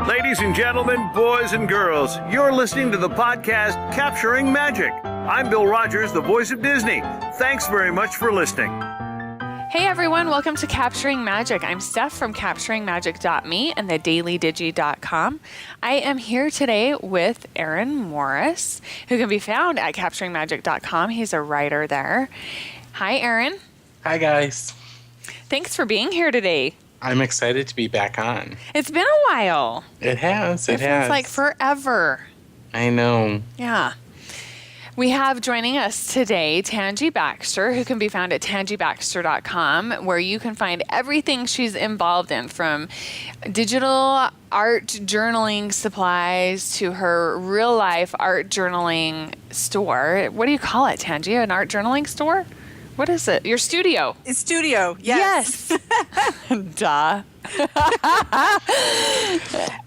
Ladies and gentlemen, boys and girls, you're listening to the podcast Capturing Magic. I'm Bill Rogers, the voice of Disney. Thanks very much for listening. Hey everyone, welcome to Capturing Magic. I'm Steph from capturingmagic.me and thedailydigi.com. I am here today with Aaron Morris, who can be found at capturingmagic.com. He's a writer there. Hi, Aaron. Hi, guys. Thanks for being here today. I'm excited to be back on. It's been a while. It has. It feels like forever. I know. Yeah. We have joining us today Tangie Baxter, who can be found at tangiebaxter.com, where you can find everything she's involved in, from digital art journaling supplies to her real-life art journaling store. What do you call it, Tangie? An art journaling store? What is it? Your studio. It's studio, yes. Duh.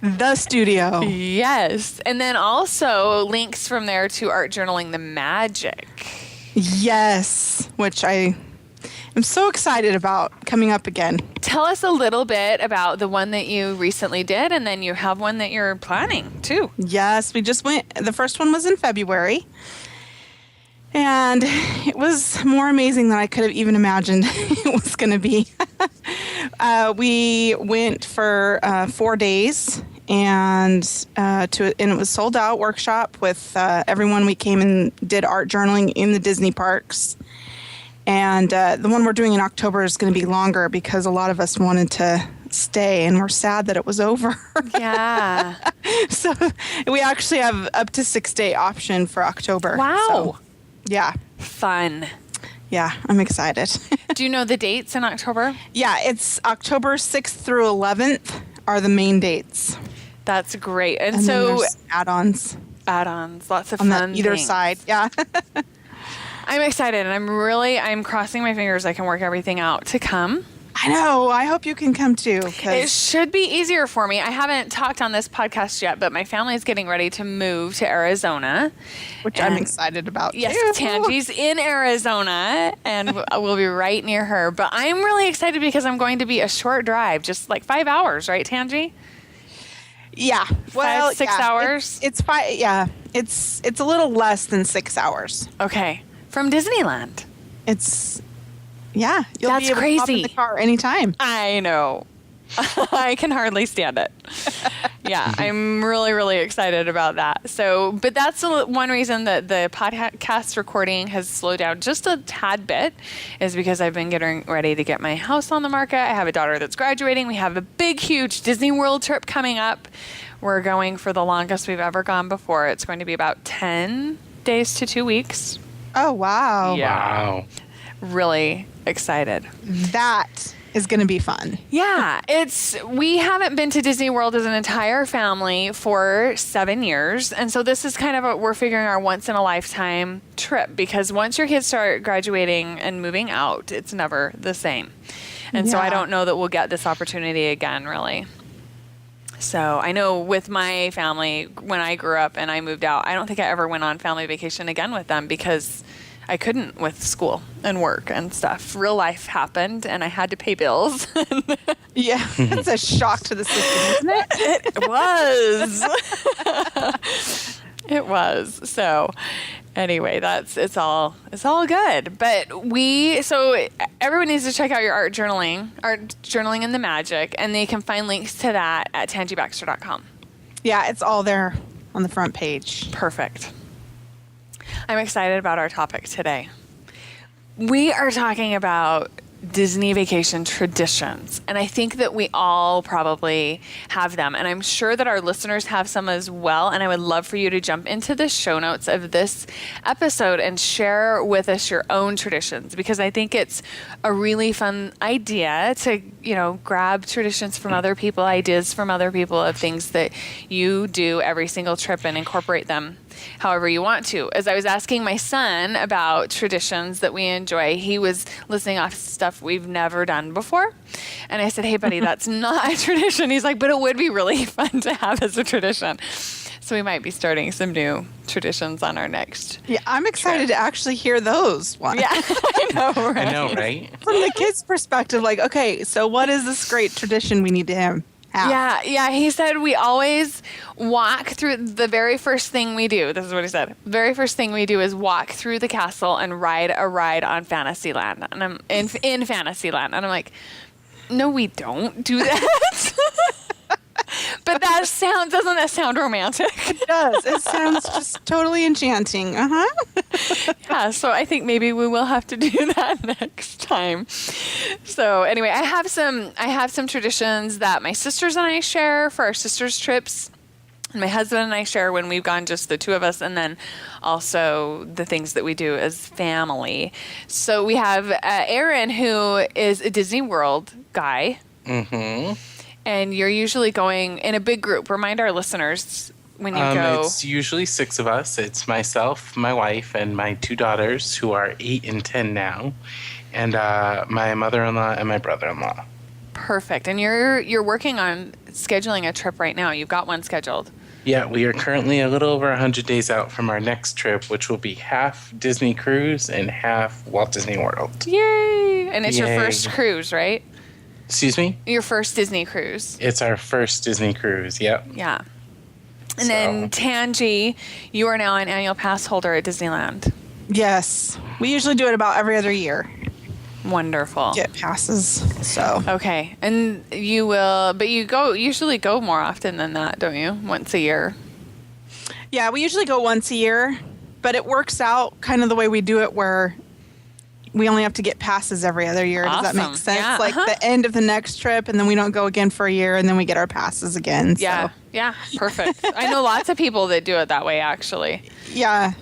The studio. Yes. And then also links from there to Art Journaling the Magic. Yes, which I am so excited about coming up again. Tell us a little bit about the one that you recently did, and then you have one that you're planning too. Yes, we just went. The first one was in February. And it was more amazing than I could have even imagined it was going to be. We went for 4 days, and it was sold out workshop with everyone. We came and did art journaling in the Disney parks. And the one we're doing in October is going to be longer because a lot of us wanted to stay, and we're sad that it was over. Yeah. So we actually have up to 6-day option for October. Wow. So, yeah. Fun. Yeah, I'm excited. Do you know the dates in October? Yeah, it's October 6th through 11th are the main dates. That's great. And then so there's add-ons lots of on fun either things. side. Yeah. I'm excited, and I'm crossing my fingers I can work everything out to come. I know. I hope you can come too. It should be easier for me. I haven't talked on this podcast yet, but my family is getting ready to move to Arizona. Which I'm excited about. Yes, too. Tangie's in Arizona, and we'll be right near her. But I'm really excited because I'm going to be a short drive, just like 5 hours, right, Tangie? Yeah. Well, 6 hours? It's 5. Yeah. It's a little less than 6 hours. Okay. From Disneyland. Yeah, you'll That's be able to hop in crazy. the car anytime. I know. I can hardly stand it. Yeah, I'm really, really excited about that. So, but that's one reason that the podcast recording has slowed down just a tad bit, is because I've been getting ready to get my house on the market. I have a daughter that's graduating. We have a big, huge Disney World trip coming up. We're going for the longest we've ever gone before. It's going to be about 10 days to 2 weeks. Oh, wow. Yeah. Wow. Really excited. That is going to be fun. Yeah, we haven't been to Disney World as an entire family for 7 years. And so this is kind of we're figuring our once in a lifetime trip, because once your kids start graduating and moving out, it's never the same. And so I don't know that we'll get this opportunity again, really. So I know with my family, when I grew up and I moved out, I don't think I ever went on family vacation again with them, because I couldn't with school and work and stuff. Real life happened, and I had to pay bills. Yeah, it's a shock to the system, isn't it? It was. It was. So anyway, it's all good. But so everyone needs to check out your art journaling and the magic, and they can find links to that at tangiebaxter.com. Yeah, it's all there on the front page. Perfect. I'm excited about our topic today. We are talking about Disney vacation traditions, and I think that we all probably have them, and I'm sure that our listeners have some as well, and I would love for you to jump into the show notes of this episode and share with us your own traditions, because I think it's a really fun idea to, grab traditions from other people, ideas from other people of things that you do every single trip and incorporate them however you want to. As I was asking my son about traditions that we enjoy, he was listing off stuff we've never done before. And I said, hey, buddy, that's not a tradition. He's like, but it would be really fun to have as a tradition. So we might be starting some new traditions on our next. Yeah, I'm excited to actually hear those ones. Yeah, I know, right? I know, right? From the kids' perspective, like, okay, so what is this great tradition we need to have? Yeah. He said we always walk through the very first thing we do. This is what he said. The very first thing we do is walk through the castle and ride a ride on Fantasyland. And I'm in Fantasyland. And I'm like, no, we don't do that. But doesn't that sound romantic? It does. It sounds just totally enchanting. Yeah, so I think maybe we will have to do that next time. So anyway, I have some traditions that my sisters and I share for our sisters' trips. And my husband and I share when we've gone just the two of us, and then also the things that we do as family. So we have Aaron, who is a Disney World guy. Mm-hmm. And you're usually going in a big group. Remind our listeners when you go. It's usually 6 of us. It's myself, my wife, and my 2 daughters, who are 8 and 10 now, and my mother-in-law and my brother-in-law. Perfect. And you're working on scheduling a trip right now. You've got one scheduled. Yeah, we are currently a little over 100 days out from our next trip, which will be half Disney Cruise and half Walt Disney World. Yay! And it's your Yay. first cruise, right? Excuse me? Your first Disney cruise. It's our first Disney Cruise, yep. Yeah. And then Tangie, you are now an annual pass holder at Disneyland. Yes. We usually do it about every other year. Wonderful. Get passes. So. Okay. And you will, but you usually go more often than that, don't you? Once a year. Yeah, we usually go once a year, but it works out kind of the way we do it where we only have to get passes every other year. Does that make Awesome. sense? Yeah, Like the end of the next trip, and then we don't go again for a year, and then we get our passes again. Yeah. So, Yeah. Perfect. I know lots of people that do it that way, actually. yeah,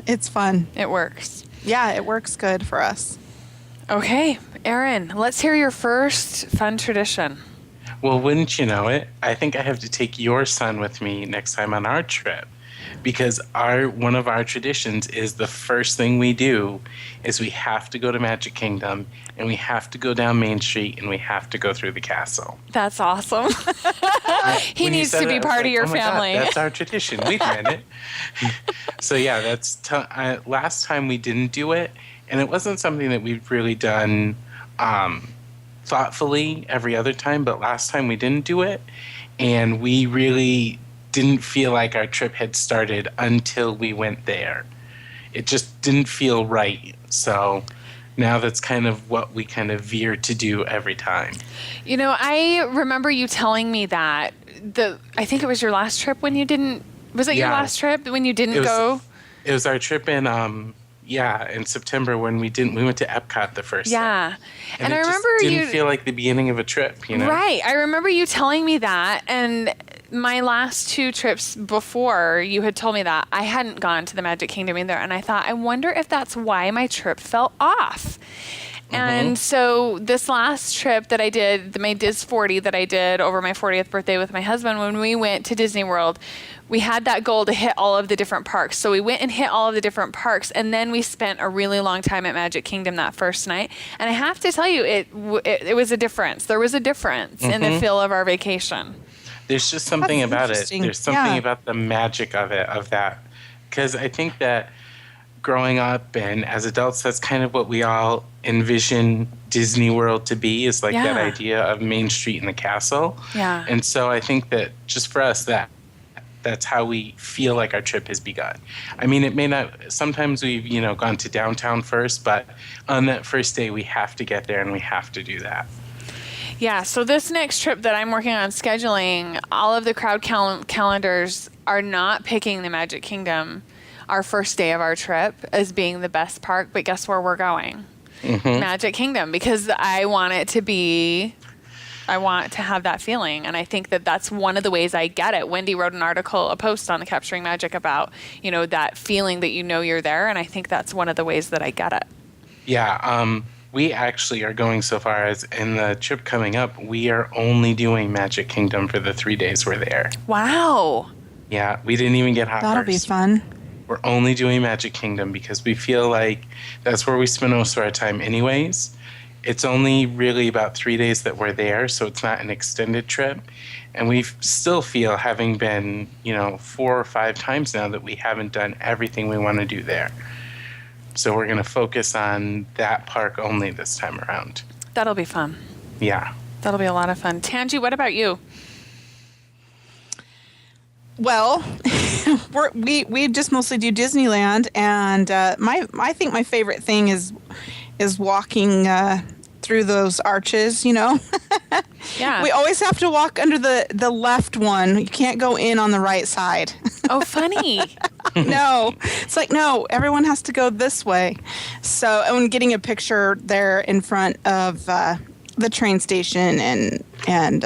it's fun. It works. Yeah, it works good for us. Okay. Aaron, let's hear your first fun tradition. Well, wouldn't you know it? I think I have to take your son with me next time on our trip, because one of our traditions is the first thing we do is we have to go to Magic Kingdom, and we have to go down Main Street, and we have to go through the castle. That's awesome. He When you needs said to be that, I was part of like, your oh my God, family. that's our tradition. Wait a minute. So yeah, last time we didn't do it, and it wasn't something that we've really done thoughtfully every other time, but last time we didn't do it, and we really didn't feel like our trip had started until we went there. It just didn't feel right. So now that's kind of what we kind of veer to do every time. You know, I remember you telling me that I think it was your last trip when you didn't. Was it your Yeah. last trip when you didn't go? It was our trip in in September when we went to Epcot the first time. Yeah, and I it remember just you didn't feel like the beginning of a trip, you know? Right. I remember you telling me that, and my last 2 trips before you had told me that, I hadn't gone to the Magic Kingdom either, and I thought, I wonder if that's why my trip fell off. And so this last trip that I did, my Diz 40 that I did over my 40th birthday with my husband, when we went to Disney World, we had that goal to hit all of the different parks. So we went and hit all of the different parks, and then we spent a really long time at Magic Kingdom that first night. And I have to tell you, it was a difference. There was a difference in the feel of our vacation. There's just something That's about it. interesting. There's something Yeah. about the magic of that. Because I think that growing up and as adults, that's kind of what we all envision Disney World to be, is like that Yeah. idea of Main Street and the castle. Yeah. And so I think that just for us, that's how we feel like our trip has begun. I mean, it may not, sometimes we've, gone to downtown first, but on that first day, we have to get there and we have to do that. Yeah, so this next trip that I'm working on scheduling, all of the crowd calendars are not picking the Magic Kingdom, our first day of our trip, as being the best park, but guess where we're going? Magic Kingdom, because I want to have that feeling, and I think that that's one of the ways I get it. Wendy wrote a post on the Capturing Magic about, that feeling that you're there, and I think that's one of the ways that I get it. Yeah, we actually are going so far as in the trip coming up, we are only doing Magic Kingdom for the 3 days we're there. Wow. Yeah, we didn't even get hoppers. That'll be fun. We're only doing Magic Kingdom because we feel like that's where we spend most of our time anyways. It's only really about 3 days that we're there, so it's not an extended trip. And we still feel, having been, 4 or 5 times now, that we haven't done everything we want to do there. So we're going to focus on that park only this time around. That'll be fun. Yeah. That'll be a lot of fun. Tangie, what about you? Well, we just mostly do Disneyland, and I think my favorite thing is walking through those arches. Yeah. We always have to walk under the left one. You can't go in on the right side. Oh, funny. No, it's like, no, everyone has to go this way. So, and getting a picture there in front of the train station and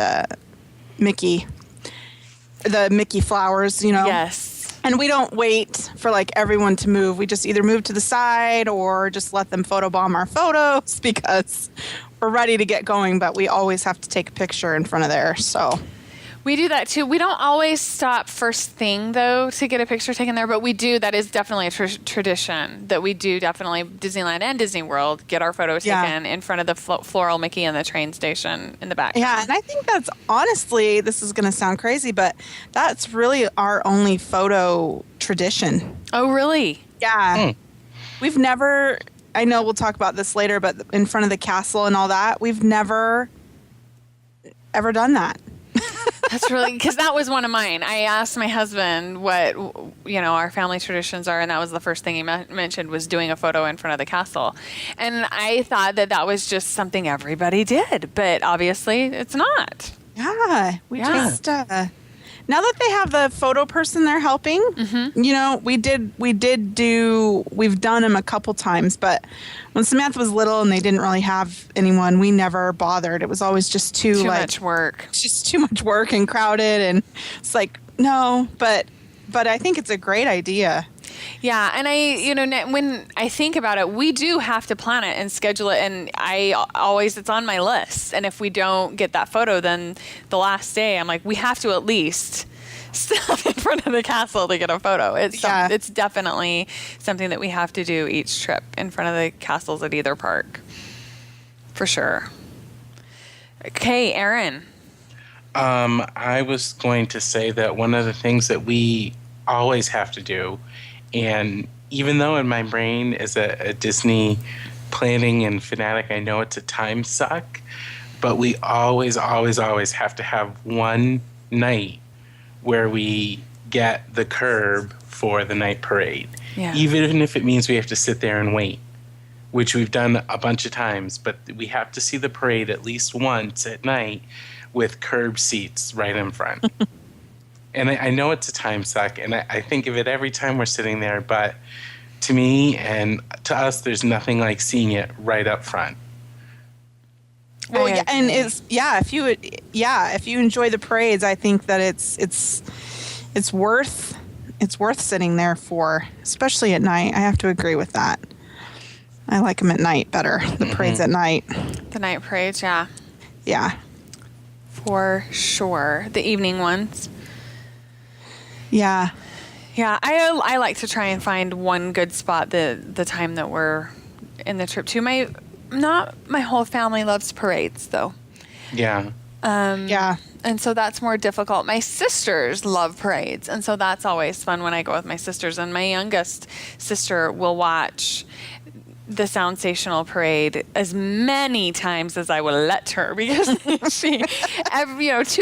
Mickey. The Mickey flowers, Yes. And we don't wait for everyone to move. We just either move to the side or just let them photobomb our photos because we're ready to get going, but we always have to take a picture in front of there. So We do that too. We don't always stop first thing though to get a picture taken there, but we do. That is definitely a tradition that we do. Definitely Disneyland and Disney World get our photo taken in front of the floral Mickey and the train station in the back. yeah, and I think that's honestly, this is going to sound crazy, but that's really our only photo tradition. Oh, really? Yeah. We've never, I know we'll talk about this later, but in front of the castle and all that, we've never ever done that. That's really, because that was one of mine. I asked my husband what, our family traditions are, and that was the first thing he mentioned was doing a photo in front of the castle. And I thought that was just something everybody did, but obviously it's not. Yeah, we just now that they have the photo person there helping, we've done them a couple times, but when Samantha was little and they didn't really have anyone, we never bothered. It was always just too much work. Just too much work and crowded, and it's like, no, but I think it's a great idea. Yeah, and when I think about it, we do have to plan it and schedule it, and it's on my list. And if we don't get that photo, then the last day, I'm like, we have to at least stop in front of the castle to get a photo. It's definitely something that we have to do each trip in front of the castles at either park, for sure. Okay, Aaron. I was going to say that one of the things that we always have to do, and even though in my brain as a Disney planning and fanatic, I know it's a time suck, but we always, always, always have to have one night where we get the curb for the night parade. Yeah. Even if it means we have to sit there and wait, which we've done a bunch of times, but we have to see the parade at least once at night with curb seats right in front. And I know it's a time suck, and I think of it every time we're sitting there, but to me and to us, there's nothing like seeing it right up front. Well, yeah, and if you enjoy the parades, I think that it's worth sitting there for, especially at night. I have to agree with that. I like them at night better. The parades at night. The night parades, yeah. Yeah. For sure. The evening ones. Yeah. Yeah, I like to try and find one good spot the time that we're in the trip too. Not my whole family loves parades though. Yeah. Yeah. And so that's more difficult. My sisters love parades, and so that's always fun when I go with my sisters. And my youngest sister will watch the Soundsational parade as many times as I will let her, because she, 2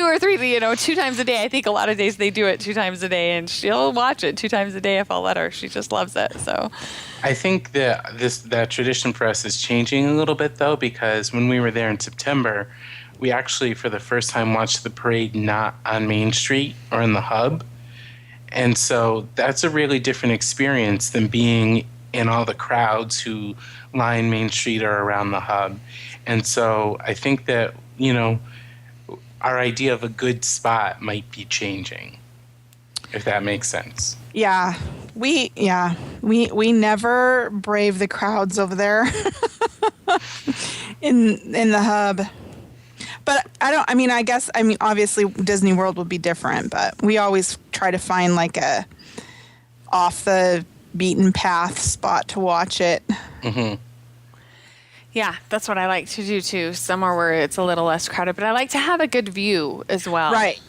or 3, 2 times a day. I think a lot of days they do it 2 times a day, and she'll watch it 2 times a day if I'll let her. She just loves it. So I think that tradition for us is changing a little bit though, because when we were there in September, we actually for the first time watched the parade not on Main Street or in the hub. And so that's a really different experience than being in all the crowds who line Main Street or around the hub. And so I think that, our idea of a good spot might be changing, if that makes sense. Yeah. We never brave the crowds over there in the hub. But obviously Disney World would be different, but we always try to find like a off the beaten path spot to watch it. Yeah, Yeah, that's what I like to do too. Somewhere where it's a little less crowded, but I like to have a good view as well. Right.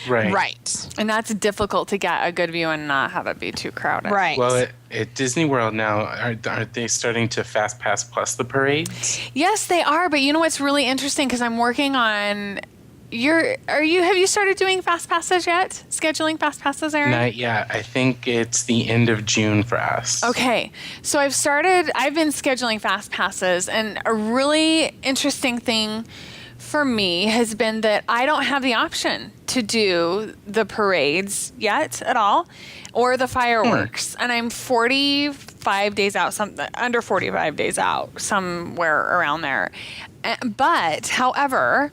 Right. Right. And that's difficult to get a good view and not have it be too crowded. Right. Well, at Disney World now, aren't they starting to FastPass Plus the parades? Yes, they are. But you know what's really interesting? Because I'm working on have you started doing fast passes yet? Scheduling fast passes, Aaron? Not yet. I think it's the end of June for us. Okay. So I've been scheduling fast passes, and a really interesting thing for me has been that I don't have the option to do the parades yet at all, or the fireworks. And I'm 45 days out, under 45 days out, somewhere around there. But, however,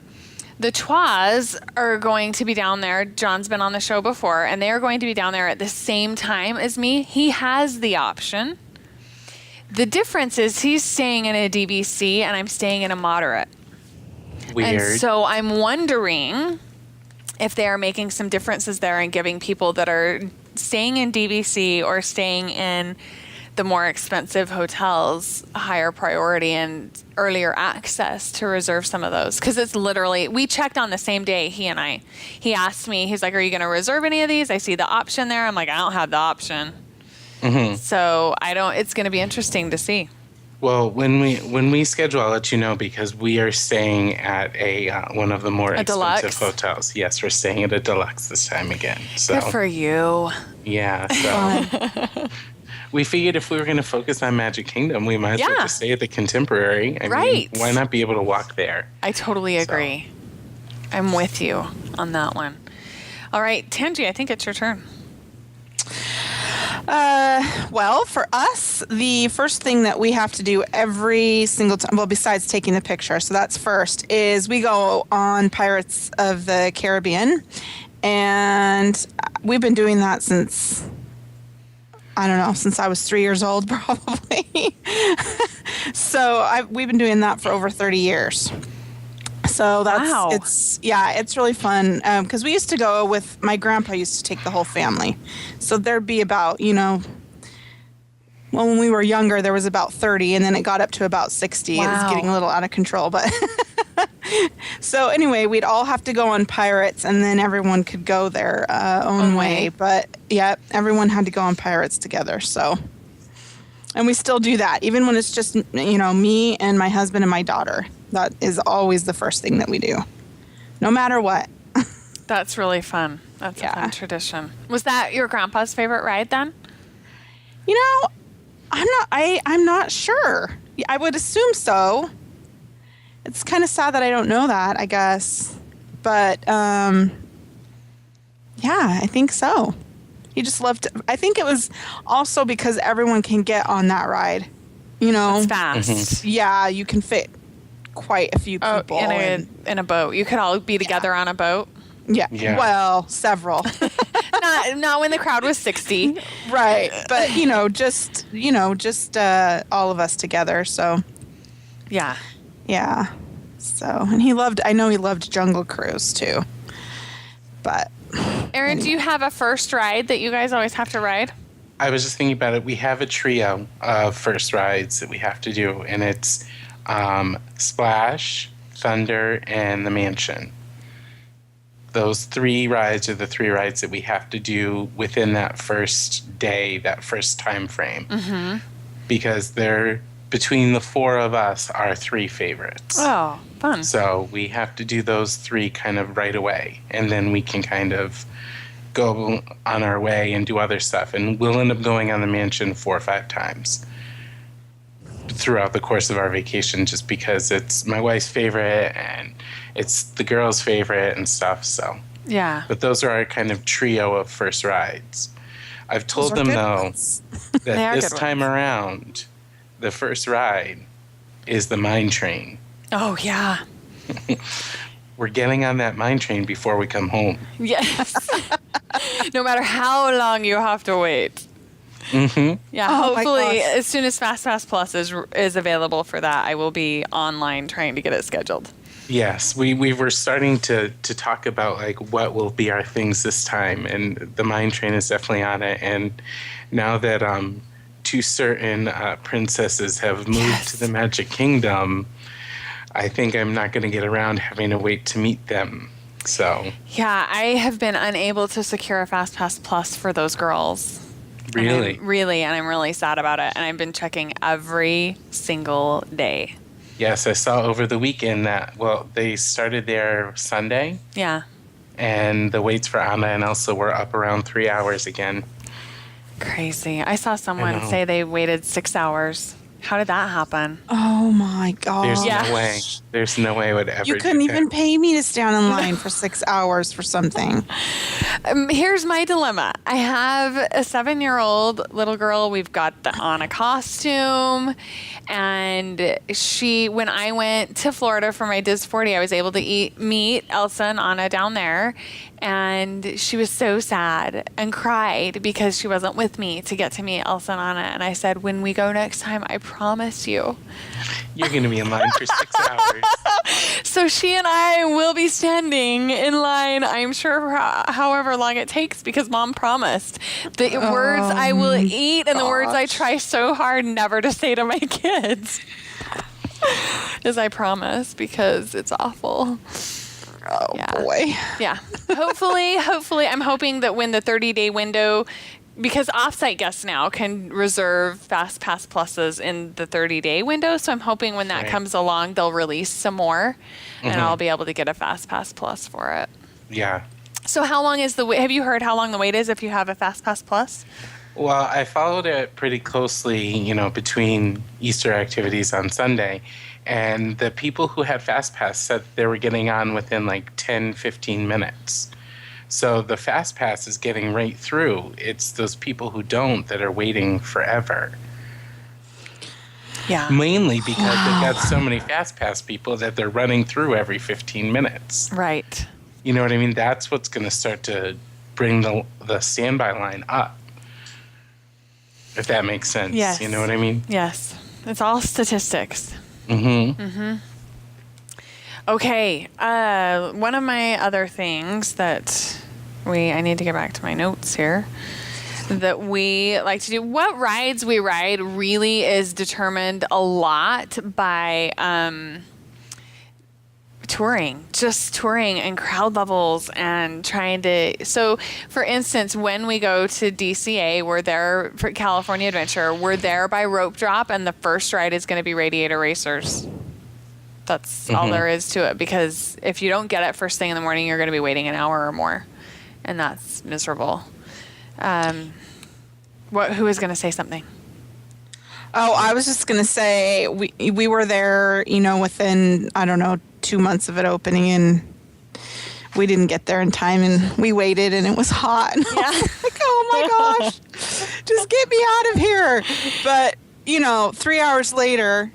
the Twas are going to be down there. John's been on the show before, and they are going to be down there at the same time as me. He has the option. The difference is he's staying in a DVC, and I'm staying in a moderate. Weird. And so I'm wondering if they are making some differences there and giving people that are staying in DVC or staying in the more expensive hotels a higher priority and earlier access to reserve some of those. Because it's literally, we checked on the same day, he and I. He asked me, he's like, are you going to reserve any of these? I see the option there. I'm like, I don't have the option. Mm-hmm. So it's going to be interesting to see. Well, when we schedule, I'll let you know, because we are staying at one of the more expensive deluxe? hotels. Yes, we're staying at a deluxe this time again. So Good for you. yeah, so we figured if we were going to focus on Magic Kingdom, we might as well just stay at the Contemporary. I mean, why not be able to walk there? I totally agree. I'm with you on that one. All right, Tangie, I think it's your turn. Well, for us, the first thing that we have to do every single time, well, besides taking the picture, so that's first, is we go on Pirates of the Caribbean. And we've been doing that since I was 3 years old, probably. So we've been doing that for over 30 years. So it's really fun, because we used to go with, my grandpa used to take the whole family. So there'd be about, when we were younger, there was about 30, and then it got up to about 60. Wow. It was getting a little out of control, but so anyway, we'd all have to go on Pirates, and then everyone could go their own way. But yeah, everyone had to go on Pirates together. So, and we still do that, even when it's just, me and my husband and my daughter. That is always the first thing that we do, no matter what. That's really fun. That's a fun tradition. Was that your grandpa's favorite ride then? I'm not sure. I would assume so. It's kind of sad that I don't know that, I guess. But I think so. He just loved it. I think it was also because everyone can get on that ride. It's fast. Mm-hmm. Yeah, you can fit quite a few people in a boat. You could all be together on a boat. Yeah. Well, several. not when the crowd was 60. Right. But just all of us together. So yeah. Yeah. So, and I know he loved Jungle Cruise too. But Aaron, do you have a first ride that you guys always have to ride? I was just thinking about it. We have a trio of first rides that we have to do, and it's Splash, Thunder, and the Mansion. Those 3 rides are the 3 rides that we have to do within that first day, that first time frame. Mm-hmm. Because they're, between the 4 of us, our 3 favorites. Oh, fun. So we have to do those 3 kind of right away, and then we can kind of go on our way and do other stuff. And we'll end up going on the Mansion 4 or 5 times throughout the course of our vacation, just because it's my wife's favorite and it's the girls' favorite and stuff. So yeah. But those are our kind of trio of first rides. I've told them though that this time around, the first ride is the mine train. Oh yeah. We're getting on that mine train before we come home. Yes. No matter how long you have to wait. Mm-hmm. Yeah, hopefully as soon as FastPass Plus is available for that, I will be online trying to get it scheduled. Yes, we were starting to talk about like what will be our things this time, and the mine train is definitely on it. And now that two certain princesses have moved to the Magic Kingdom, I think I'm not going to get around having to wait to meet them. So Yeah, I have been unable to secure a FastPass Plus for those girls. really, And I'm really sad about it. And I've been checking every single day. yes, I saw over the weekend that they started there Sunday, Yeah. and the waits for Anna and Elsa were up around 3 hours again. Crazy. I saw someone know. say they waited 6 hours. How did that happen? Oh my god! There's Yeah. no way. There's no way I would ever. You couldn't do that. even pay me to stand in line for 6 hours for something. Here's my dilemma. I have a 7-year-old little girl. We've got the Anna costume. And when I went to Florida for my Dis 40, I was able to meet Elsa and Anna down there. And she was so sad and cried because she wasn't with me to get to meet Elsa and Anna. And I said, when we go next time, I promise you. You're going to be in line for 6 hours. So she and I will be standing in line, I'm sure, for however long it takes, because Mom promised. The words I will eat and the words I try so hard never to say to my kids is I promise, because it's awful. Oh boy! Yeah. Hopefully, I'm hoping that when the 30-day window, because offsite guests now can reserve FastPass Pluses in the 30-day window. So I'm hoping when that comes along, they'll release some more, and I'll be able to get a FastPass Plus for it. Yeah. So how long is the wait? Have you heard how long the wait is if you have a FastPass Plus? Well, I followed it pretty closely, between Easter activities on Sunday. And the people who had FastPass said they were getting on within like 10, 15 minutes. So the FastPass is getting right through. It's those people who don't that are waiting forever. Yeah. Mainly because they've got so many FastPass people that they're running through every 15 minutes. Right. You know what I mean? That's what's going to start to bring the standby line up. If that makes sense. Yes. You know what I mean? Yes. It's all statistics. Mm-hmm. Okay. One of my other things that I need to get back to my notes here, that we like to do, what rides we ride really is determined a lot by touring and crowd levels and trying to. So, for instance, when we go to DCA, we're there for California Adventure. We're there by rope drop, and the first ride is going to be Radiator Racers. That's all there is to it, because if you don't get it first thing in the morning, you're going to be waiting an hour or more, and that's miserable. Who was going to say something? Oh, I was just gonna say we were there, within 2 months of it opening, and we didn't get there in time, and we waited, and it was hot. And I was like, oh my gosh, just get me out of here! But 3 hours later,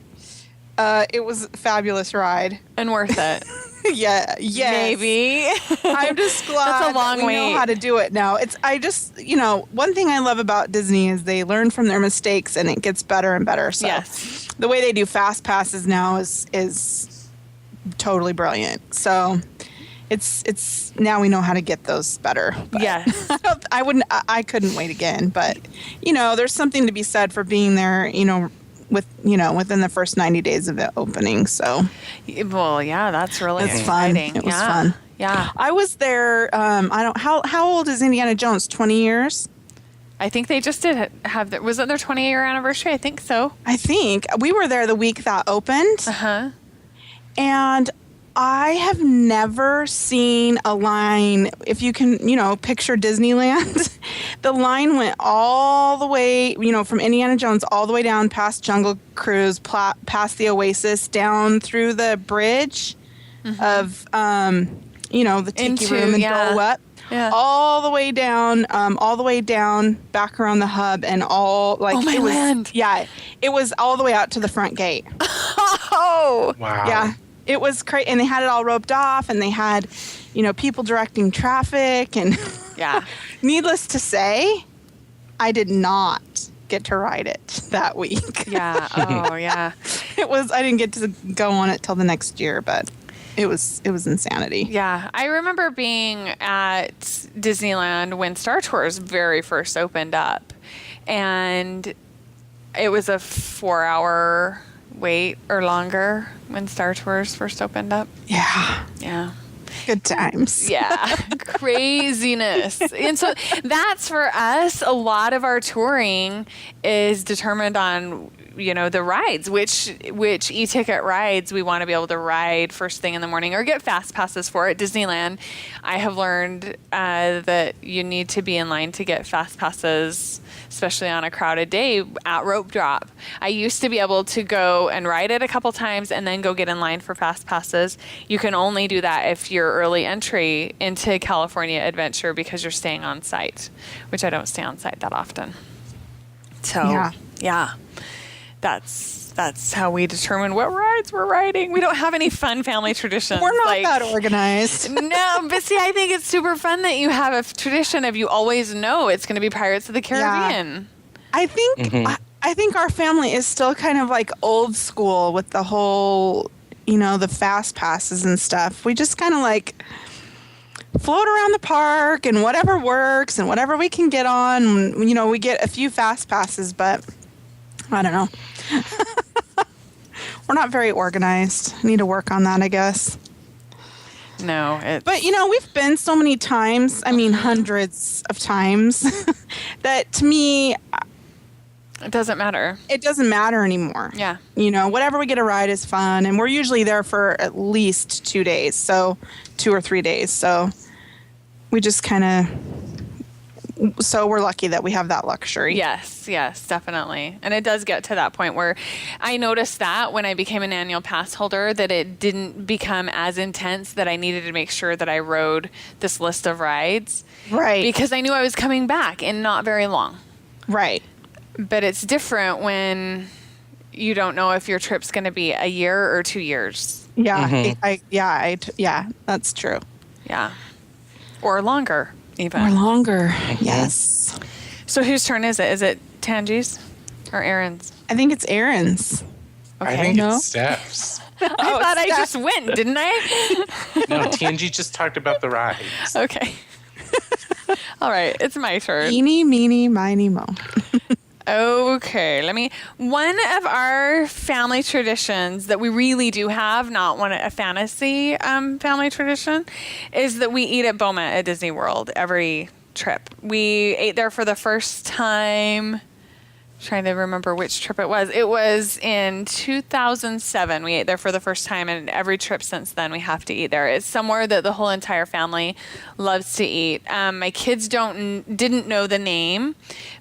it was a fabulous ride And worth it. Yeah, Maybe. I'm just glad That's a long that we wait. know how to do it now. One thing I love about Disney is they learn from their mistakes, and it gets better and better. So Yes. the way they do fast passes now is totally brilliant. So it's now we know how to get those better. But Yes. I couldn't wait again, but there's something to be said for being there, within the first 90 days of it opening. So Well, yeah, that's really it's fun. exciting. It was fun. Yeah. I was there. How old is Indiana Jones? 20 years. I think they just did wasn't their 20-year anniversary? I think so. I think we were there the week that opened, Uh-huh. and I have never seen a line. If you can, picture Disneyland, the line went all the way, from Indiana Jones all the way down past Jungle Cruise, past the Oasis, down through the bridge of, the Tiki Room and Dole Whip. Yeah. All the way down, back around the hub, and all like Oh, my it was. land. Yeah, it was all the way out to the front gate. Oh. Wow. Yeah, it was crazy, and they had it all roped off, and they had, people directing traffic, and Yeah. needless to say, I did not get to ride it that week. Yeah. Oh, yeah. I didn't get to go on it till the next year, but it was insanity. Yeah. I remember being at Disneyland when Star Tours very first opened up, and it was a 4-hour wait or longer when Star Tours first opened up. Yeah. Yeah. Good times. Yeah. Craziness. And so that's for us. A lot of our touring is determined on, the rides, which e-ticket rides we want to be able to ride first thing in the morning or get fast passes for at Disneyland. I have learned that you need to be in line to get fast passes, especially on a crowded day at rope drop. I used to be able to go and ride it a couple times and then go get in line for fast passes. You can only do that if you're early entry into California Adventure because you're staying on site, which I don't stay on site that often. So, yeah. That's how we determine what rides we're riding. We don't have any fun family traditions. We're not that organized. No, but see, I think it's super fun that you have a tradition of you always know it's going to be Pirates of the Caribbean. Yeah. I think our family is still kind of like old school with the whole, the fast passes and stuff. We just kind of like float around the park and whatever works and whatever we can get on. We get a few fast passes, but I don't know. We're not very organized. Need to work on that, I guess. No, but we've been so many times. I mean, hundreds of times that to me, it doesn't matter. It doesn't matter anymore. Yeah. Whatever we get a ride is fun, and we're usually there for at least 2 days, so 2 or 3 days. So we just kind of. So we're lucky that we have that luxury. Yes, definitely. And it does get to that point where I noticed that when I became an annual pass holder that it didn't become as intense that I needed to make sure that I rode this list of rides. Right. Because I knew I was coming back in not very long. Right. But it's different when you don't know if your trip's going to be a year or 2 years. Yeah. Mm-hmm. That's true. Yeah. Or longer. Even. Or longer, yes. So whose turn is it? Is it Tangie's or Aaron's? I think it's Aaron's. Okay. I think it's Steph's. I thought I just went, didn't I? No, Tangie just talked about the rides. Okay. All right, it's my turn. Eeny, meeny, miny, mo. Okay, one of our family traditions that we really do have, not a fantasy family tradition, is that we eat at Boma at Disney World every trip. We ate there for the first time. Trying to remember which trip it was. It was in 2007. We ate there for the first time, and every trip since then we have to eat there. It's somewhere that the whole entire family loves to eat. My kids didn't know the name,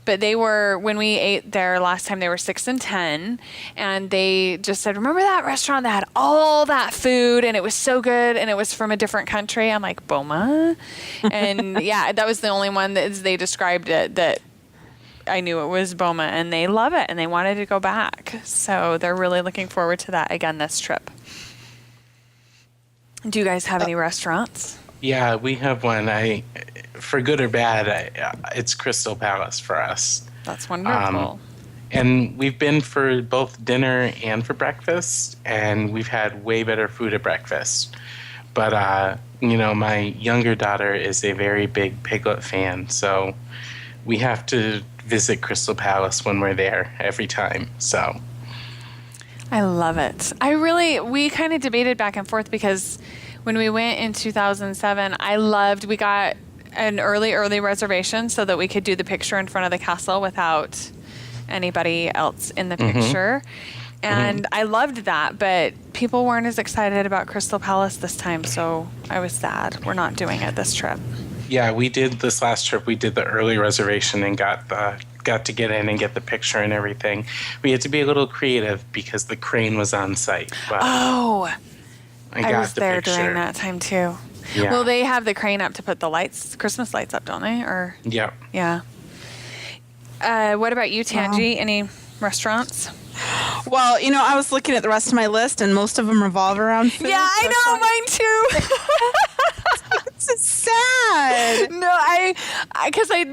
but when we ate there last time, they were 6 and 10, and they just said, "Remember that restaurant that had all that food, and it was so good, and it was from a different country?" I'm like, Boma, and yeah, that was the only one that they described it that. I knew it was Boma, and they love it, and they wanted to go back. So they're really looking forward to that again this trip. Do you guys have any restaurants? Yeah, we have one. For good or bad, it's Crystal Palace for us. That's wonderful. And we've been for both dinner and for breakfast, and we've had way better food at breakfast. But, my younger daughter is a very big Piglet fan, so we have to visit Crystal Palace when we're there every time. So I love it. We kind of debated back and forth because when we went in 2007, we got an early reservation so that we could do the picture in front of the castle without anybody else in the picture. And I loved that, but people weren't as excited about Crystal Palace this time, so I was sad. We're not doing it this trip. Yeah, we did this last trip. We did the early reservation and got to get in and get the picture and everything. We had to be a little creative because the crane was on site. But I was there picture. during that time too. Yeah. Well, they have the crane up to put the Christmas lights up, don't they? Or yeah. Yeah. What about you, Tangie? Any restaurants? Well, I was looking at the rest of my list, and most of them revolve around food. Yeah, I know, mine too. It's sad. No,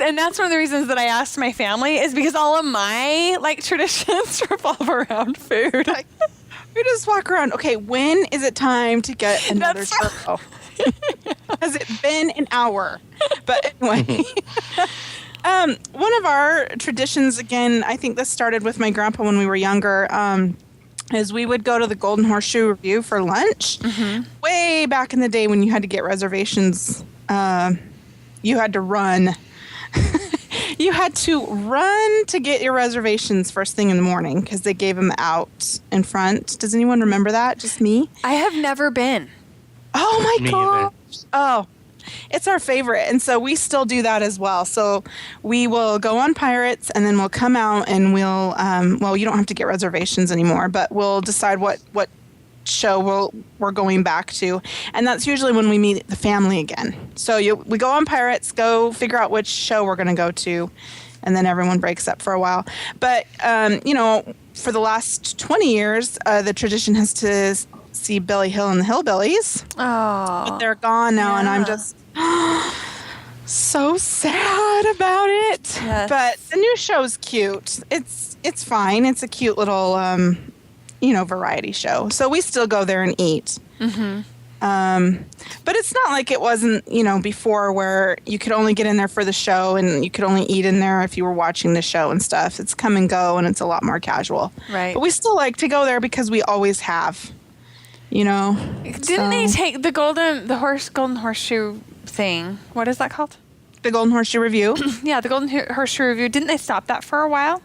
and that's one of the reasons that I asked my family is because all of my traditions revolve around food. We just walk around. Okay, when is it time to get another turbo? Has it been an hour? But anyway. One of our traditions, again, I think this started with my grandpa when we were younger, is we would go to the Golden Horseshoe Review for lunch. Way back in the day when you had to get reservations, you had to run. You had to run to get your reservations first thing in the morning because they gave them out in front. Does anyone remember that? Just me? I have never been. Oh my Me gosh. Oh, it's our favorite. And so we still do that as well. So we will go on Pirates and then we'll come out and we'll, well, you don't have to get reservations anymore, but we'll decide what show we're going back to. And that's usually when we meet the family again. So we go on Pirates, go figure out which show we're going to go to, and then everyone breaks up for a while. But, for the last 20 years, the tradition has to see Billy Hill and the Hillbillies. Oh. But they're gone now, and I'm just so sad about it. Yes. But the new show's cute. It's fine. It's a cute little variety show. So we still go there and eat. But it's not like it wasn't, before where you could only get in there for the show and you could only eat in there if you were watching the show and stuff. It's come and go and it's a lot more casual. Right. But we still like to go there because we always have, Didn't they take the Golden Horseshoe thing? What is that called? The Golden Horseshoe Review? Yeah, the Golden Horseshoe Review. Didn't they stop that for a while?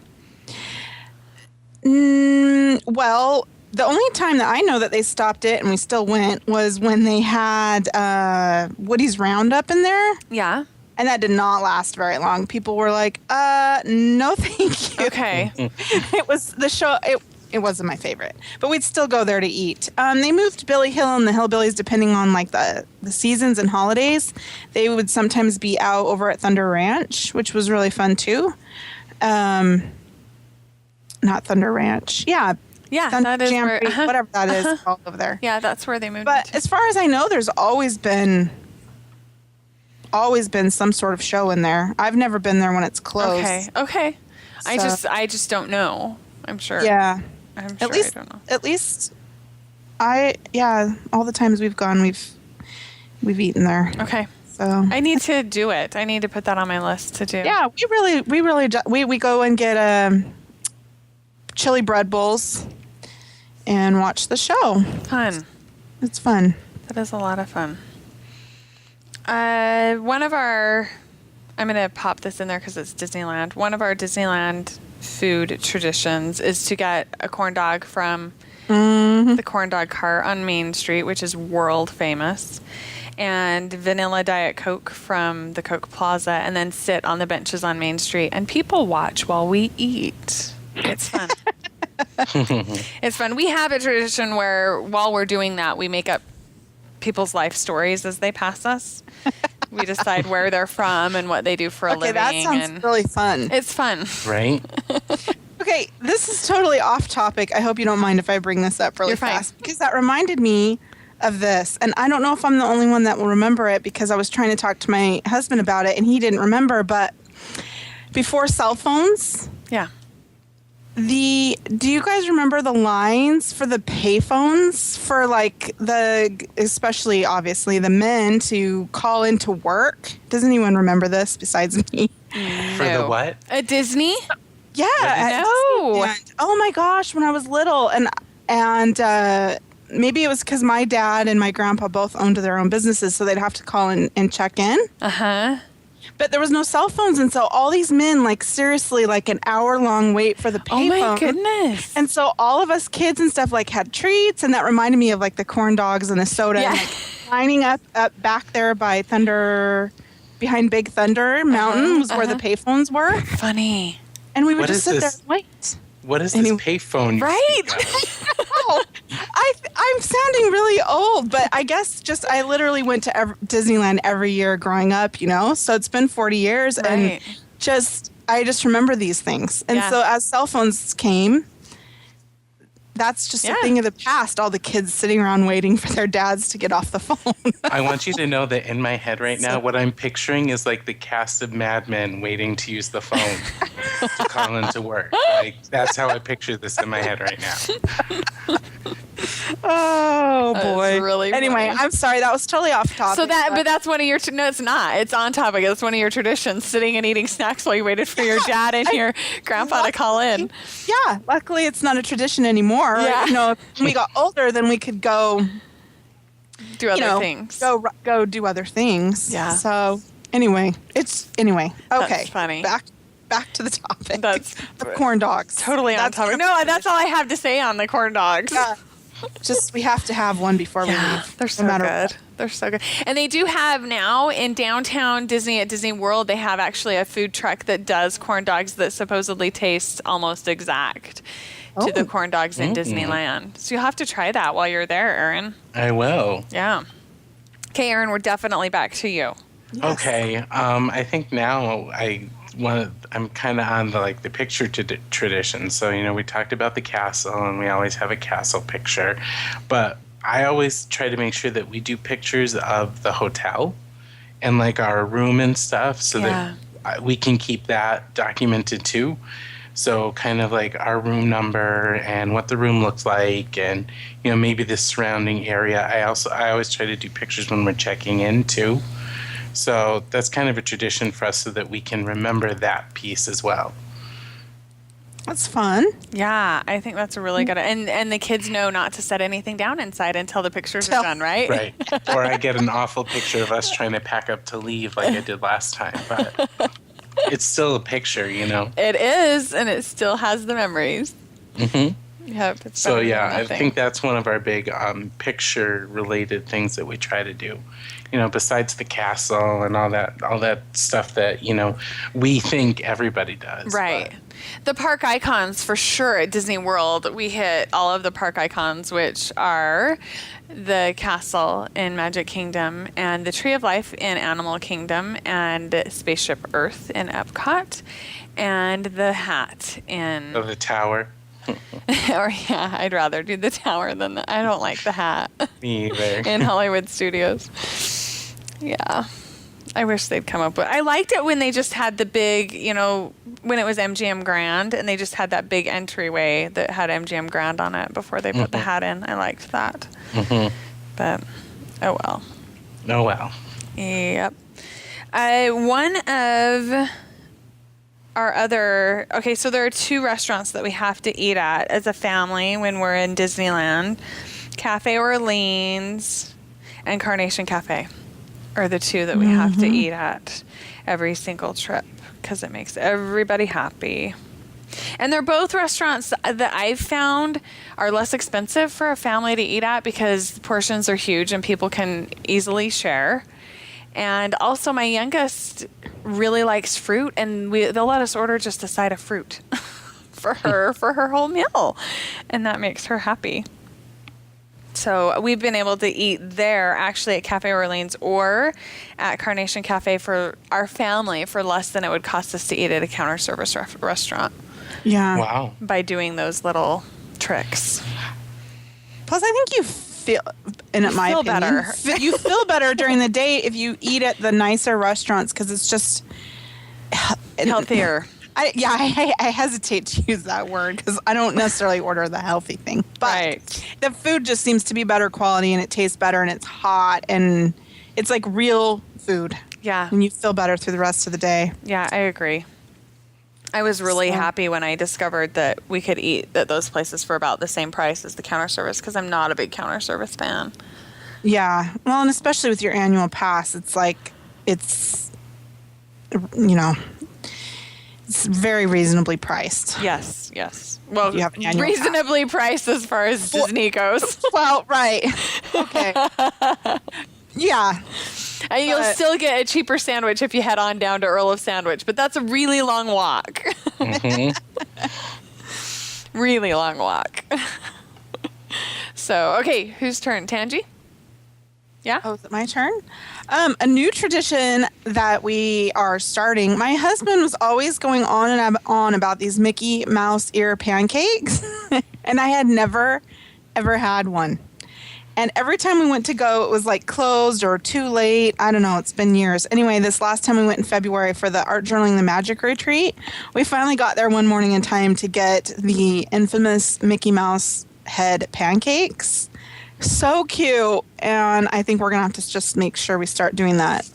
Well, the only time that I know that they stopped it and we still went was when they had Woody's Roundup in there. Yeah. And that did not last very long. People were like, no, thank you. Okay. It was the show. It wasn't my favorite, but we'd still go there to eat. They moved Billy Hill and the Hillbillies depending on like the seasons and holidays. They would sometimes be out over at Thunder Ranch, which was really fun too. Not Thunder Ranch. Yeah. Yeah, Thunder that is Jamboree, where, whatever that is, all over there. Yeah, that's where they moved. But to. as far as I know, there's always been some sort of show in there. I've never been there when it's closed. Okay. So- I just don't know. I'm sure. Yeah. I'm sure. At least, I don't know. At least, all the times we've gone, we've eaten there. Okay. So I need to do it. I need to put that on my list to do. yeah, we go and get chili bread bowls and watch the show. Fun. It's fun. That is a lot of fun. One of our, I'm going to pop this in there because it's Disneyland. One of our Disneyland food traditions is to get a corn dog from the corn dog cart on Main Street, which is world famous, and vanilla Diet Coke from the Coke Plaza, and then sit on the benches on Main Street. And people watch while we eat. It's fun. It's fun. We have a tradition where while we're doing that, we make up people's life stories as they pass us. We decide where they're from and what they do for a living. Okay, that sounds really fun. It's fun. Right? Okay, this is totally off topic. I hope you don't mind if I bring this up really You're fine. fast because that reminded me of this. And I don't know if I'm the only one that will remember it because I was trying to talk to my husband about it and he didn't remember. But before cell phones, Yeah. do you guys remember the lines for the payphones for like especially obviously the men to call into work? Does anyone remember this besides me? For the what? At Disney? Yeah. at No. Disneyland. Oh my gosh, when I was little and maybe it was because my dad and my grandpa both owned their own businesses, so they'd have to call and check in. Uh-huh. But there was no cell phones, and so all these men, like seriously, like an hour-long wait for the payphone. Oh my goodness. And so all of us kids and stuff like had treats, and that reminded me of like the corn dogs and the soda. Yeah. And, like, lining up back there by behind Big Thunder Mountain was where the payphones were, Funny. and we would What just is sit there this? and wait. What is Anyway. this payphone? you Right? speak of? Oh, I'm sounding really old, but I guess I literally went to Disneyland every year growing up, so it's been 40 years Right. and I just remember these things. And Yeah. so as cell phones came, that's just a Yeah. thing of the past, all the kids sitting around waiting for their dads to get off the phone. I want you to know that in my head right now, what I'm picturing is like the cast of Mad Men waiting to use the phone to call into work. Like, that's how I picture this in my head right now. Oh boy. really anyway, funny. I'm sorry. That was totally off topic. But that's one of your. No, it's not. It's on topic. It's one of your traditions: sitting and eating snacks while you waited for your dad and your grandpa to call in. Yeah. Luckily, it's not a tradition anymore. Yeah. You know, if we got older, then we could go Do other things. Go do other things. Yeah. So anyway. Okay. That's funny. Back to the topic. That's the corn dogs. Totally on topic. No, that's all I have to say on the corn dogs. Yeah. Just we have to have one before we leave. They're so no matter good. what. They're so good. And they do have now in downtown Disney at Disney World, they have actually a food truck that does corn dogs that supposedly taste almost exact to the corn dogs in Disneyland. So you'll have to try that while you're there, Aaron. I will. Yeah. Okay, Aaron, we're definitely back to you. Yes. Okay. I think now I'm kind of on the picture tradition. So, we talked about the castle, and we always have a castle picture. But I always try to make sure that we do pictures of the hotel and our room and stuff so that we can keep that documented too. So kind of our room number and what the room looks like, and maybe the surrounding area. I always try to do pictures when we're checking in too. So that's kind of a tradition for us so that we can remember that piece as well. That's fun. Yeah, I think that's a really good. And the kids know not to set anything down inside until the pictures are done, right? Right. Or I get an awful picture of us trying to pack up to leave like I did last time. But it's still a picture, It is, and it still has the memories. Mm-hmm. Yep. So yeah, I think that's one of our big picture-related things that we try to do. Besides the castle and all that stuff that we think everybody does. Right. But. The park icons for sure at Disney World. We hit all of the park icons, which are the castle in Magic Kingdom and the Tree of Life in Animal Kingdom and Spaceship Earth in Epcot and the hat in... Oh, the tower. I'd rather do the tower than I don't like the hat. Me either. In Hollywood Studios. Yeah. I wish they'd come up with... I liked it when they just had the big, when it was MGM Grand and they just had that big entryway that had MGM Grand on it before they put the hat in. I liked that. Mm-hmm. But, oh well. Oh well. Yep. One of our other... Okay, so there are two restaurants that we have to eat at as a family when we're in Disneyland. Cafe Orleans and Carnation Cafe are the two that we have to eat at every single trip because it makes everybody happy. And they're both restaurants that I've found are less expensive for a family to eat at because portions are huge and people can easily share. And also my youngest really likes fruit, and they'll let us order just a side of fruit for her whole meal. And that makes her happy. So we've been able to eat there actually at Cafe Orleans or at Carnation Cafe for our family for less than it would cost us to eat at a counter service restaurant. Yeah. Wow. By doing those little tricks. Plus, I think you feel, in my feel opinion, better. You feel better during the day if you eat at the nicer restaurants because it's just Healthier. I hesitate to use that word because I don't necessarily order the healthy thing. But Right. the food just seems to be better quality and it tastes better and it's hot and it's like real food. Yeah. And you feel better through the rest of the day. Yeah, I agree. I was really happy when I discovered that we could eat at those places for about the same price as the counter service because I'm not a big counter service fan. Yeah. Well, and especially with your annual pass, it's like, it's very reasonably priced. Yes, yes. Well, You have an annual reasonably priced as far as Disney goes. Well, right. Okay. Yeah. And you'll But- still get a cheaper sandwich if you head on down to Earl of Sandwich, but that's a really long walk. Mm-hmm. Really long walk. So, okay, whose turn? Tangie? Yeah? Oh, is it my turn? A new tradition that we are starting. My husband was always going on and on about these Mickey Mouse ear pancakes, and I had never, ever had one. And every time we went to go, it was like closed or too late. I don't know. It's been years. Anyway, this last time we went in February for the Art Journaling the Magic retreat, we finally got there one morning in time to get the infamous Mickey Mouse head pancakes. So cute. And I think we're going to have to just make sure we start doing that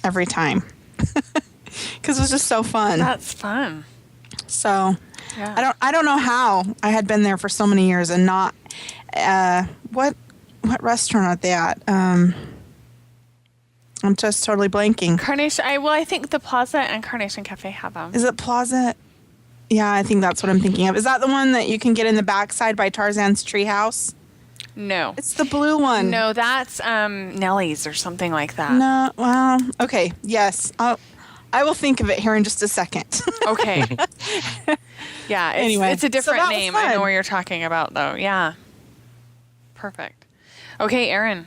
every time. Because it was just so fun. That's fun. So Yeah. I don't know how I had been there for so many years and not what restaurant are they at? I'm just totally blanking. Carnation. I think the Plaza and Carnation Cafe have them. Is it Plaza? Yeah, I think that's what I'm thinking of. Is that the one that you can get in the backside by Tarzan's treehouse? No. It's the blue one. No, that's Nellie's or something like that. No. Well, okay. Yes. I will think of it here in just a second. Okay. Yeah. Anyway, it's a so different that was name. I know fun. what you're talking about, though. Yeah. Perfect. Okay, Aaron.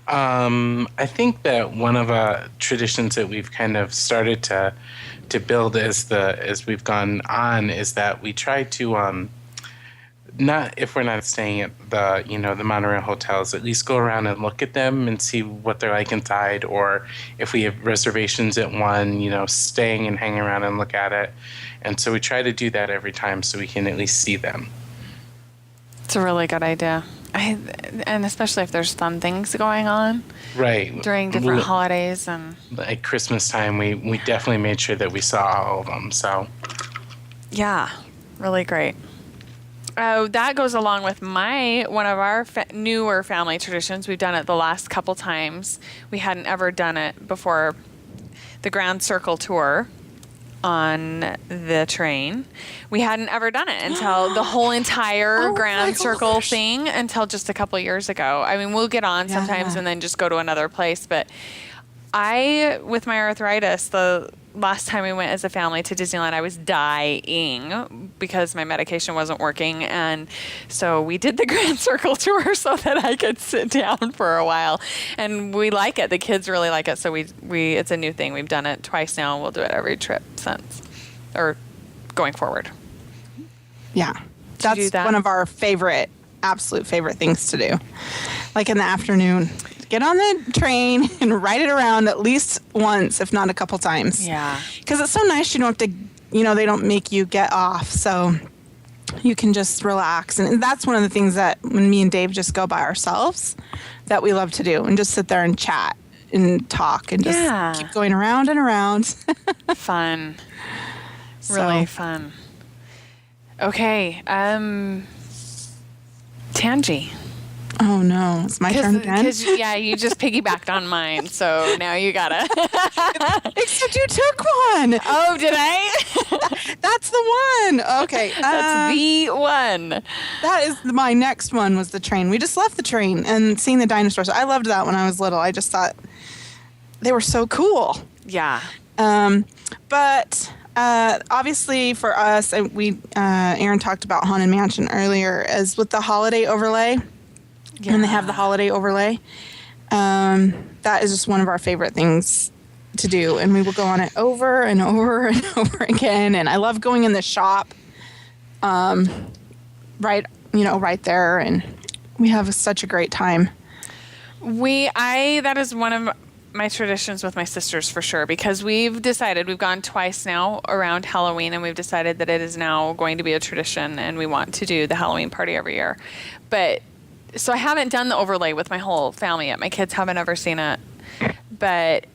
I think that one of traditions that we've kind of started to build as we've gone on is that we try to not, if we're not staying at the monorail hotels, at least go around and look at them and see what they're like inside, or if we have reservations at one, staying and hang around and look at it. And so we try to do that every time so we can at least see them. It's a really good idea. And especially if there's fun things going on. Right. During different holidays and Like Christmas time, we definitely made sure that we saw all of them. So yeah, really great. That goes along with one of our newer family traditions. We've done it the last couple times. We hadn't ever done it before the Grand Circle tour on the train. We hadn't ever done it until the whole entire Grand Circle thing until just a couple years ago. I mean, we'll get on sometimes and then just go to another place. But with my arthritis, the last time we went as a family to Disneyland, I was dying because my medication wasn't working. And so we did the Grand Circle tour so that I could sit down for a while. And we like it. The kids really like it. So it's a new thing. We've done it twice now, and we'll do it every trip since, or going forward. Yeah. That's one of our absolute favorite things to do. Like in the afternoon. Get on the train and ride it around at least once, if not a couple times. Yeah. Because it's so nice you don't have to, they don't make you get off. So you can just relax. And that's one of the things that when me and Dave just go by ourselves that we love to do and just sit there and chat and talk and just keep going around and around. Fun. Really fun. Okay. Tangie. Oh no, it's my turn again. Because you just piggybacked on mine, so now you gotta. Except you took one. Oh, did I? That's the one. Okay, that's the one. That is my next one. Was the train? We just left the train and seeing the dinosaurs. I loved that when I was little. I just thought they were so cool. Yeah. But obviously for us, Aaron talked about Haunted Mansion earlier, as with the holiday overlay. Yeah. And they have the holiday overlay. That is just one of our favorite things to do. And we will go on it over and over and over again. And I love going in the shop, right there. And we have such a great time. That is one of my traditions with my sisters for sure, because we've gone twice now around Halloween, and we've decided that it is now going to be a tradition and we want to do the Halloween party every year. So I haven't done the overlay with my whole family yet. My kids haven't ever seen it, but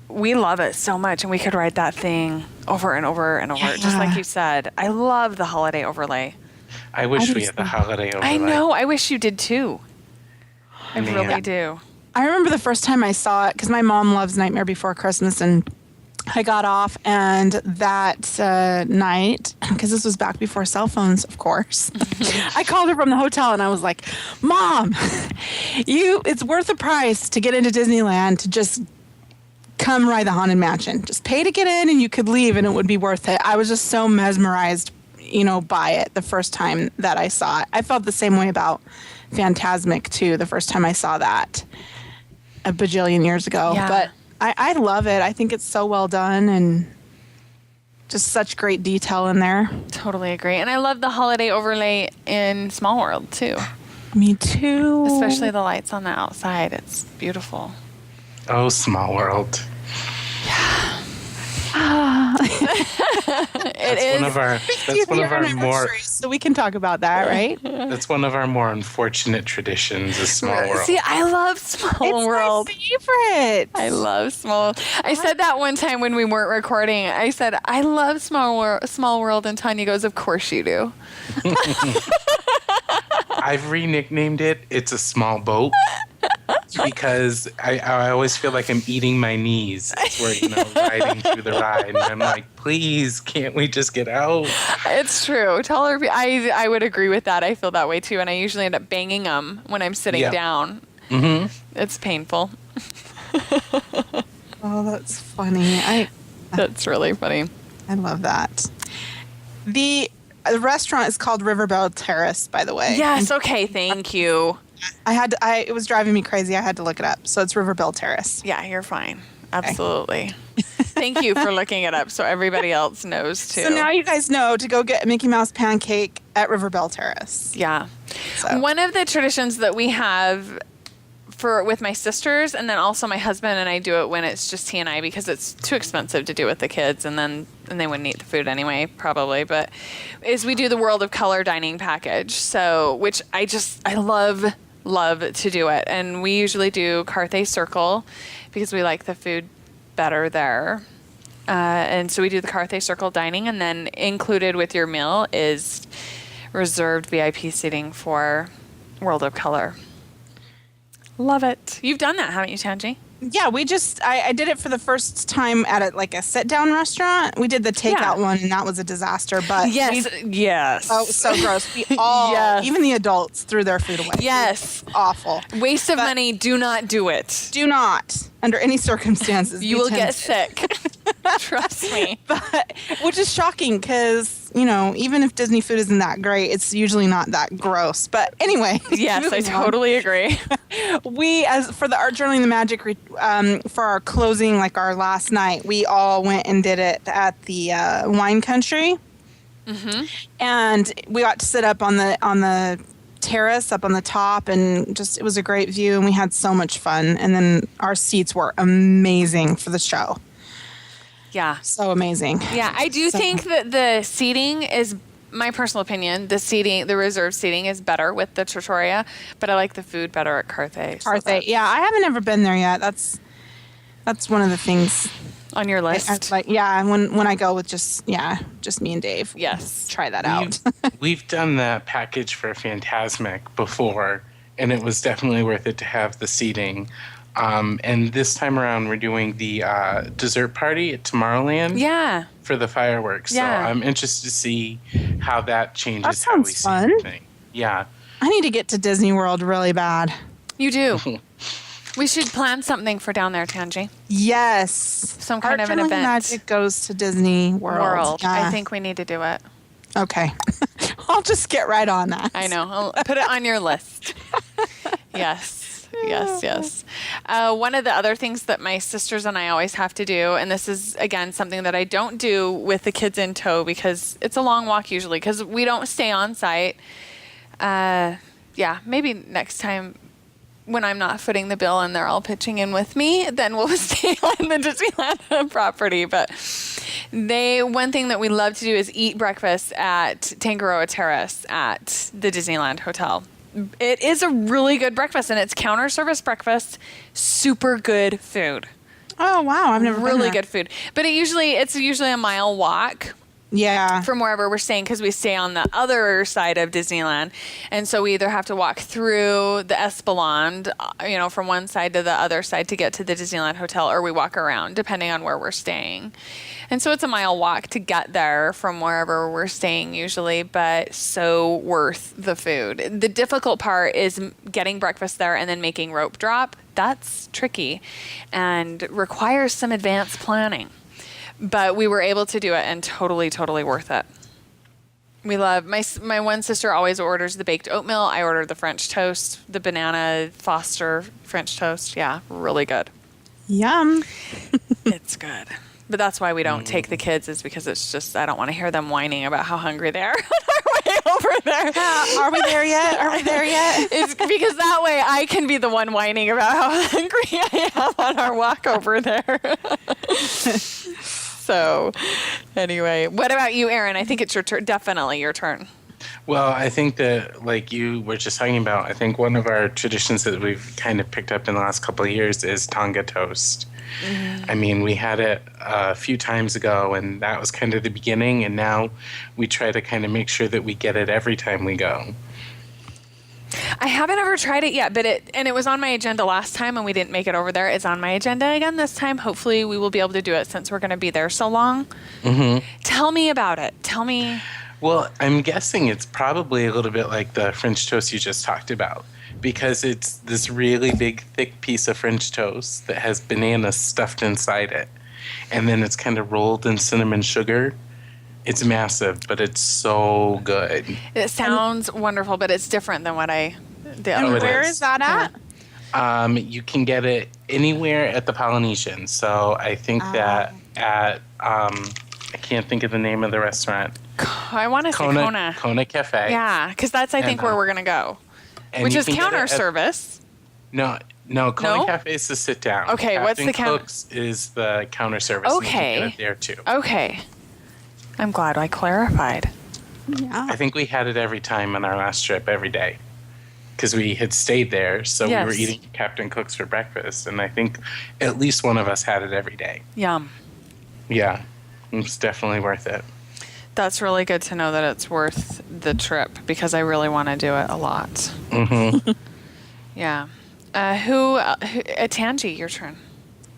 we love it so much, and we could ride that thing over and over and over, just like you said. I love the holiday overlay. I wish we had the holiday overlay. I know. I wish you did too. I really do. I remember the first time I saw it, because my mom loves Nightmare Before Christmas, and I got off, and that night, because this was back before cell phones, of course, I called her from the hotel, and I was like, Mom, it's worth the price to get into Disneyland to just come ride the Haunted Mansion. Just pay to get in, and you could leave, and it would be worth it. I was just so mesmerized, by it the first time that I saw it. I felt the same way about Fantasmic, too, the first time I saw that a bajillion years ago. Yeah. But I love it. I think it's so well done and just such great detail in there. Totally agree. And I love the holiday overlay in Small World, too. Me too. Especially the lights on the outside. It's beautiful. Oh, Small World. Yeah. That's one of our more. So we can talk about that, right? That's one of our more unfortunate traditions. Is Small World. See, I love Small World. It's my favorite. I love Small. I said that one time when we weren't recording. I said I love Small World, and Tanya goes, "Of course you do." I've re-nicknamed it. It's a small boat. Because I always feel like I'm eating my knees. It's where, riding through the ride. And I'm like, please, can't we just get out? It's true. I would agree with that. I feel that way too. And I usually end up banging them when I'm sitting down. Mm-hmm. It's painful. Oh, that's funny. That's really funny. I love that. The restaurant is called Riverbell Terrace, by the way. Yes. Okay. Thank you. It was driving me crazy. I had to look it up. So it's Riverbell Terrace. Yeah, you're fine. Absolutely. Okay. Thank you for looking it up so everybody else knows too. So now you guys know to go get a Mickey Mouse pancake at Riverbell Terrace. Yeah. So. One of the traditions that we have with my sisters, and then also my husband and I do it when it's just he and I, because it's too expensive to do with the kids, and they wouldn't eat the food anyway, probably. But is we do the World of Color dining package. So, which I love to do it, and we usually do Carthay Circle because we like the food better there. And so we do the Carthay Circle dining, and then included with your meal is reserved VIP seating for World of Color. Love it. You've done that, haven't you, Tangie? Yeah, I did it for the first time at a sit-down restaurant. We did the takeout one, and that was a disaster. But yes. Oh, it was so gross. We all, even the adults, threw their food away. Yes. Awful. Waste of money. Do not do it. Do not, under any circumstances. You will get sick. Trust me. Which is shocking because, even if Disney food isn't that great, it's usually not that gross. But anyway. Yes, I totally agree. We, as for the Art Journaling the Magic, for our closing, like our last night, we all went and did it at the Wine Country. Mm-hmm. And we got to sit up on the terrace up on the top, and it was a great view, and we had so much fun. And then our seats were amazing for the show. Yeah. So amazing. Yeah, I do think that the seating is, my personal opinion, the reserved seating is better with the Trattoria, but I like the food better at Carthay. Yeah, I haven't ever been there yet. That's one of the things on your list. When I go with just me and Dave. Yes. Try that out. We've done that package for Fantasmic before, and it was definitely worth it to have the seating. And this time around, we're doing the dessert party at Tomorrowland for the fireworks. Yeah. So I'm interested to see how that changes that how we sounds see fun. everything. Yeah. I need to get to Disney World really bad. You do. We should plan something for down there, Tangie. Yes. Some kind of an event. Magic goes to Disney World. Yeah. I think we need to do it. Okay. I'll just get right on that. I know. I'll put it on your list. Yes. Yes. One of the other things that my sisters and I always have to do, and this is, again, something that I don't do with the kids in tow because it's a long walk usually because we don't stay on site. Maybe next time when I'm not footing the bill and they're all pitching in with me, then we'll stay on the Disneyland property. But one thing that we love to do is eat breakfast at Tangaroa Terrace at the Disneyland Hotel. It is a really good breakfast, and it's counter service breakfast. Super good food. Oh wow, I've never really good food. But it's usually a mile walk. Yeah. From wherever we're staying, because we stay on the other side of Disneyland, and so we either have to walk through the Esplanade, from one side to the other side to get to the Disneyland Hotel, or we walk around depending on where we're staying. And so it's a mile walk to get there from wherever we're staying usually, but so worth the food. The difficult part is getting breakfast there and then making rope drop. That's tricky and requires some advanced planning. But we were able to do it and totally, totally worth it. We love, my one sister always orders the baked oatmeal. I order the French toast, the banana Foster French toast. Yeah, really good. Yum. It's good. But that's why we don't take the kids, is because it's just, I don't want to hear them whining about how hungry they are on our way over there. Are we there yet? It's because that way I can be the one whining about how hungry I am on our walk over there. So anyway, what about you, Aaron? I think it's your turn. Definitely your turn. Well, I think that, like you were just talking about, I think one of our traditions that we've kind of picked up in the last couple of years is Tonga toast. I mean, we had it a few times ago, and that was kind of the beginning, and now we try to kind of make sure that we get it every time we go. I haven't ever tried it yet, but it was on my agenda last time, and we didn't make it over there. It's on my agenda again this time. Hopefully, we will be able to do it since we're going to be there so long. Mm-hmm. Tell me about it. Tell me. Well, I'm guessing it's probably a little bit like the French toast you just talked about, because it's this really big, thick piece of French toast that has bananas stuffed inside it. And then it's kind of rolled in cinnamon sugar. It's massive, but it's so good. It sounds wonderful, but it's different than what I did. And it where is. is that at? You can get it anywhere at the Polynesian. So I think that at, I can't think of the name of the restaurant. I want to say Kona. Kona Cafe. Yeah, because that's, I think, where we're going to go. And Which you is can get counter it at- service. No, Kona Cafe is the sit down. Okay, Captain what's the Cook's is the counter service. and you Okay. can get it there too. Okay. I'm glad I clarified. Yeah. I think we had it every time on our last trip, every day. Because we had stayed there, so we were Yes. eating Captain Cook's for breakfast. And I think at least one of us had it every day. Yum. Yeah, it's definitely worth it. That's really good to know that it's worth the trip because I really want to do it a lot. Mm-hmm. Yeah. Tangie, your turn.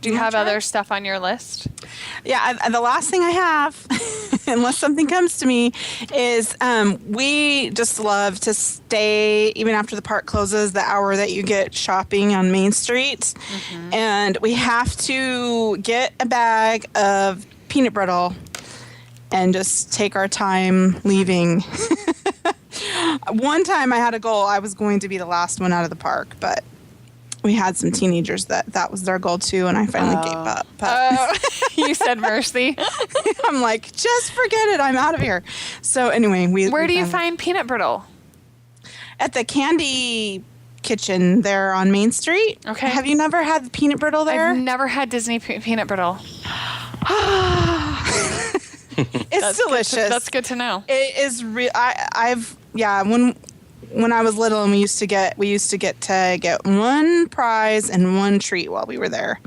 Do you My have turn? other stuff on your list? Yeah, the last thing I have, unless something comes to me, is we just love to stay, even after the park closes, the hour that you get shopping on Main Street. And we have to get a bag of peanut brittle and just take our time leaving. One time I had a goal, I was going to be the last one out of the park, but we had some teenagers that was their goal too, and I finally gave up. But You said mercy. I'm like, just forget it. I'm out of here. So anyway, Where do you finally- find peanut brittle? At the candy kitchen there on Main Street. Okay. Have you never had the peanut brittle there? I've never had Disney peanut brittle. It's delicious. That's good to know. It is real. When I was little and we used to get one prize and one treat while we were there,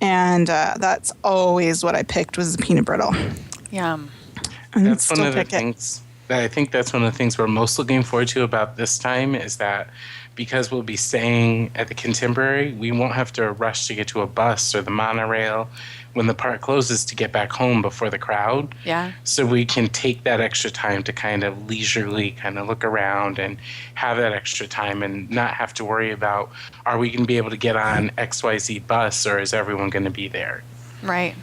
and that's always what I picked was the peanut brittle. Yum. And That's still one of the pick it. things. I think that's one of the things we're most looking forward to about this time is that because we'll be staying at the Contemporary, we won't have to rush to get to a bus or the monorail when the park closes to get back home before the crowd. Yeah. So we can take that extra time to kind of leisurely kind of look around and have that extra time and not have to worry about, are we going to be able to get on XYZ bus or is everyone going to be there? Right.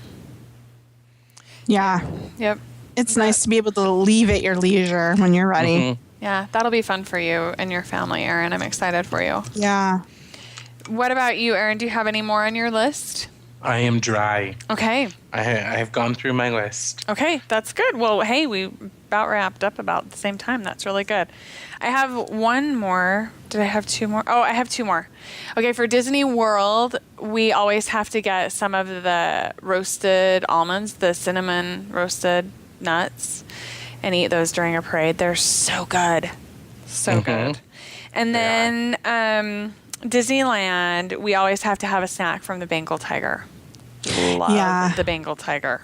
Yeah, Yep. it's nice to be able to leave at your leisure when you're ready. Mhm. Yeah, that'll be fun for you and your family, Erin. I'm excited for you. Yeah. What about you, Erin? Do you have any more on your list? I am dry. Okay. I have gone through my list. Okay, that's good. Well, hey, we about wrapped up about the same time. That's really good. I have one more. Did I have two more? Oh, I have two more. Okay, for Disney World, we always have to get some of the roasted almonds, the cinnamon roasted nuts, and eat those during a parade. They're so good. So Mhm. good. And They then Disneyland, we always have to have a snack from the Bengal tiger. Love Yeah. the Bengal tiger.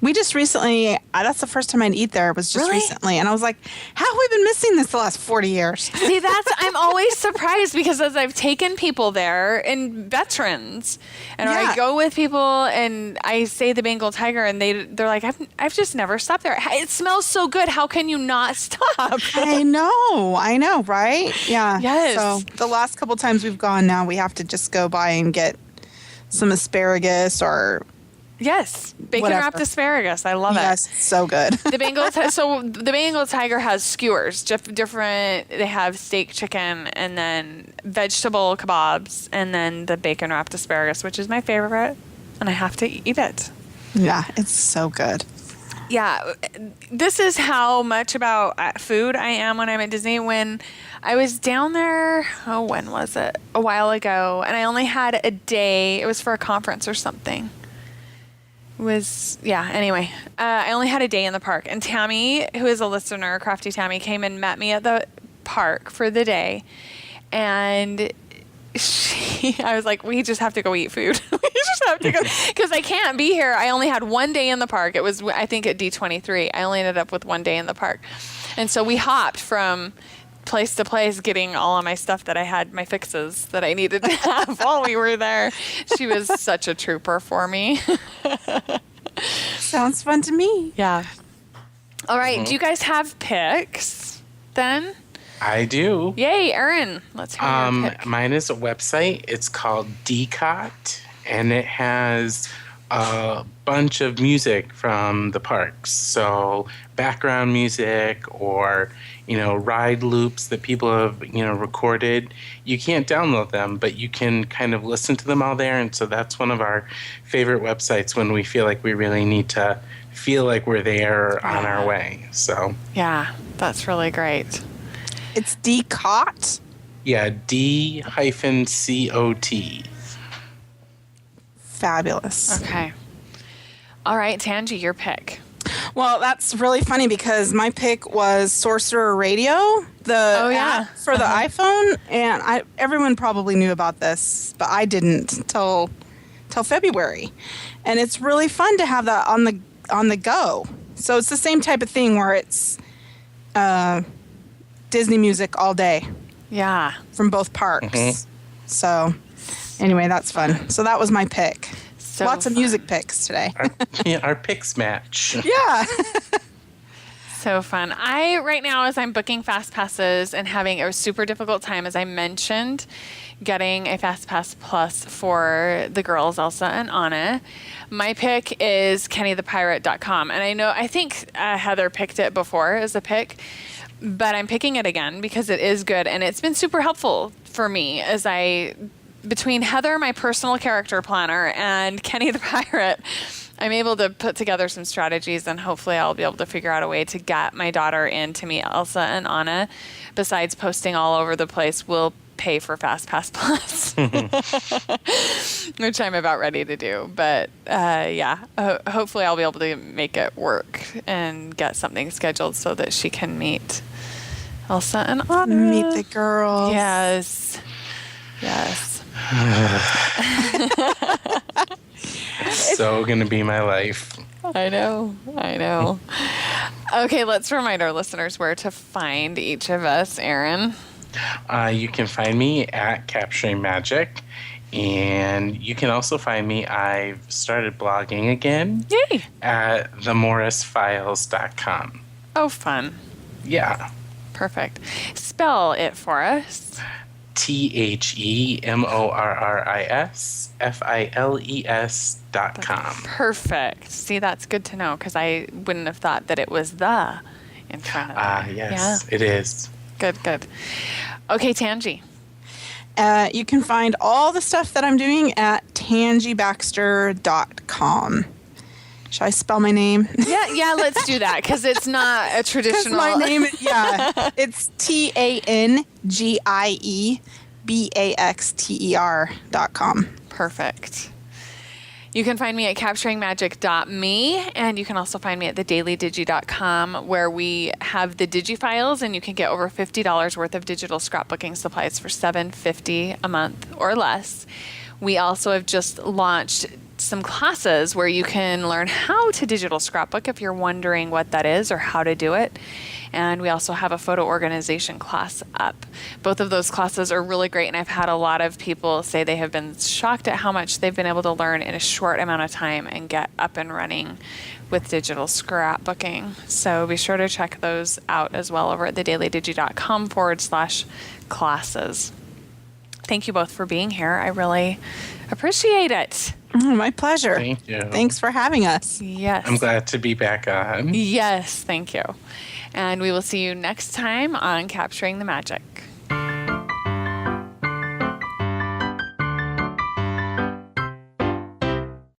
We just recently, that's the first time I'd eat there was just Really? recently. And I was like, how have we been missing this the last 40 years? See, I'm always surprised because as I've taken people there and veterans, and Yeah. I go with people and I say the Bengal tiger, and they're like, I've just never stopped there. It smells so good. How can you not stop? I know, right? Yeah. Yes. So the last couple times we've gone now, we have to just go by and get some asparagus or Yes, bacon Whatever. wrapped asparagus. I love it. yes, so good. The Bengal the Bengal tiger has skewers, different. They have steak chicken and then vegetable kebabs and then the bacon wrapped asparagus, which is my favorite, and I have to eat it. Yeah, it's so good. Yeah, this is how much about food I am when I'm at Disney. When I was down there, when was it? A while ago, and I only had a day. It was for a conference or something. Anyway, I only had a day in the park. And Tammy, who is a listener, Crafty Tammy, came and met me at the park for the day. And I was like, we just have to go eat food. We just have to go. Because I can't be here. I only had one day in the park. It was, I think, at D23. I only ended up with one day in the park. And so we hopped from place to place getting all of my stuff that I had, my fixes that I needed to have while we were there. She was such a trooper for me. Sounds fun to me. Yeah. All right. Do you guys have picks then? I do. Yay, Erin. Let's hear your pick. Mine is a website. It's called DCOT, and it has a bunch of music from the parks. So background music or, ride loops that people have, recorded. You can't download them, but you can kind of listen to them all there. And so that's one of our favorite websites when we feel like we really need to feel like we're there on our way. So yeah, that's really great. It's DCOT? Yeah, D-COT. Fabulous. Okay. All right, Tangie, your pick. Well, that's really funny because my pick was Sorcerer Radio, the app for the iPhone, and everyone probably knew about this, but I didn't till February. And it's really fun to have that on the go. So it's the same type of thing where it's Disney music all day. Yeah. From both parks. So anyway, that's fun. So that was my pick. So lots of music picks today. Our picks match. Yeah. So fun. Right now, as I'm booking FastPasses and having a super difficult time, as I mentioned, getting a FastPass Plus for the girls, Elsa and Anna, my pick is KennyThePirate.com. And I think Heather picked it before as a pick, but I'm picking it again because it is good. And it's been super helpful for me as between Heather, my personal character planner, and Kenny the Pirate, I'm able to put together some strategies, and hopefully I'll be able to figure out a way to get my daughter in to meet Elsa and Anna. Besides posting all over the place, we'll pay for FastPass Plus, which I'm about ready to do. But hopefully I'll be able to make it work and get something scheduled so that she can meet Elsa and Anna. Meet the girls. Yes. It's so going to be my life. I know. Okay, let's remind our listeners where to find each of us, Erin. You can find me at Capturing Magic, and you can also find me, I've started blogging again. Yay! At themorrisfiles.com. Oh, fun. Yeah. Perfect. Spell it for us. TheMorrisFiles.com. Perfect. See, that's good to know because I wouldn't have thought that it was the in front of it. Yes, it is. Good. Okay, Tangie. You can find all the stuff that I'm doing at TangieBaxter.com. Should I spell my name? Yeah, let's do that because it's not a traditional. My name, it's TangieBaxter.com. Perfect. You can find me at capturingmagic.me, and you can also find me at thedailydigi.com, where we have the digifiles, and you can get over $50 worth of digital scrapbooking supplies for $7.50 a month or less. We also have just launched some classes where you can learn how to digital scrapbook if you're wondering what that is or how to do it. And we also have a photo organization class up. Both of those classes are really great, and I've had a lot of people say they have been shocked at how much they've been able to learn in a short amount of time and get up and running with digital scrapbooking. So be sure to check those out as well over at thedailydigi.com/classes. Thank you both for being here. I really appreciate it. Oh, my pleasure. Thank you. Thanks for having us. Yes. I'm glad to be back on. Yes, thank you. And we will see you next time on Capturing the Magic.